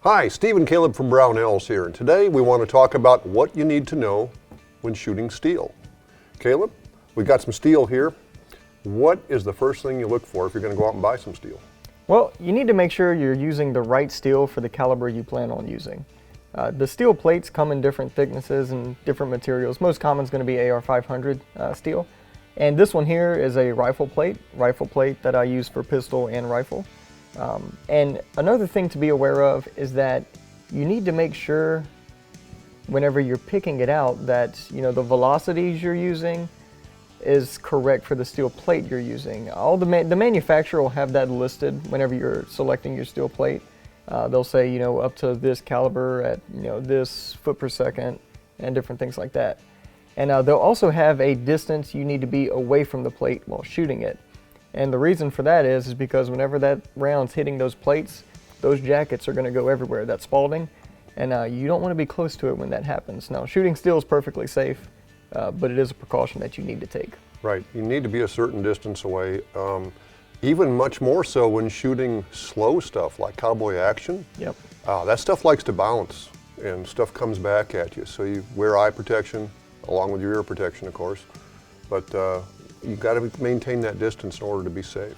Hi, Steve and Caleb from Brownells here, and today we want to talk about what you need to know when shooting steel. Caleb, we got some steel here. What is the first thing you look for if you're going to go out and buy some steel? Well, you need to make sure you're using the right steel for the caliber you plan on using. The steel plates come in different thicknesses and different materials. Most common is going to be AR 500 steel. And this one here is a rifle plate that I use for pistol and rifle. And another thing to be aware of is that you need to make sure whenever you're picking it out that the velocities you're using is correct for the steel plate you're using. The manufacturer will have that listed whenever you're selecting your steel plate. They'll say up to this caliber at this foot per second and different things like that. And they'll also have a distance you need to be away from the plate while shooting it. And the reason for that is because whenever that round's hitting those plates, those jackets are going to go everywhere, that spalding, and you don't want to be close to it when that happens. Now, shooting steel is perfectly safe, but it is a precaution that you need to take. Right, you need to be a certain distance away, even much more so when shooting slow stuff like cowboy action. Yep. That stuff likes to bounce and stuff comes back at you, so you wear eye protection along with your ear protection, of course, but you've got to maintain that distance in order to be safe.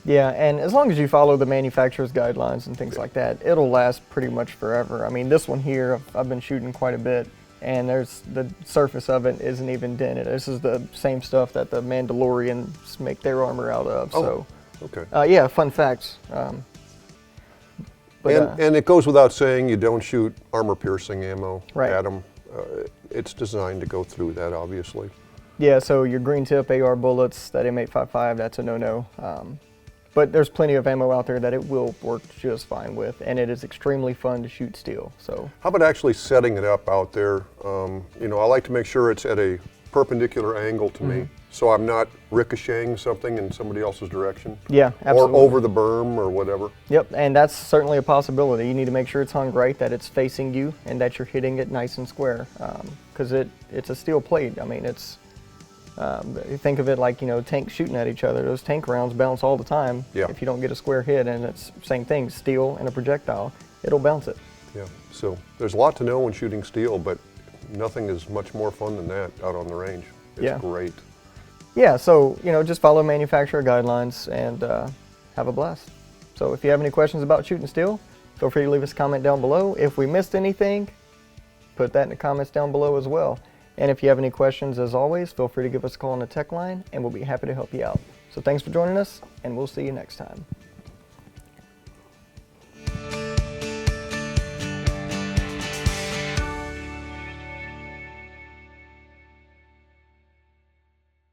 Yeah, and as long as you follow the manufacturer's guidelines and things like that, it'll last pretty much forever. I mean, this one here, I've been shooting quite a bit, and the surface of it isn't even dented. This is the same stuff that the Mandalorians make their armor out of. Oh, so, okay. Yeah, fun facts. And it goes without saying you don't shoot armor-piercing ammo at them. It's designed to go through that, obviously. Yeah, so your green tip AR bullets, that M855, that's a no-no. But there's plenty of ammo out there that it will work just fine with, and it is extremely fun to shoot steel. So, how about actually setting it up out there? I like to make sure it's at a perpendicular angle to me, so I'm not ricocheting something in somebody else's direction. Yeah, absolutely. Or over the berm or whatever. Yep, and that's certainly a possibility. You need to make sure it's hung right, that it's facing you, and that you're hitting it nice and square, because it's a steel plate. I mean, it's think of it like tanks shooting at each other. Those tank rounds bounce all the time. Yeah. If you don't get a square hit, and it's same thing, steel and a projectile, it'll bounce it. Yeah. So there's a lot to know when shooting steel, but nothing is much more fun than that out on the range. It's great. Yeah. So just follow manufacturer guidelines and have a blast. So if you have any questions about shooting steel, feel free to leave us a comment down below. If we missed anything, put that in the comments down below as well. And if you have any questions, as always, feel free to give us a call on the tech line, and we'll be happy to help you out. So thanks for joining us, and we'll see you next time.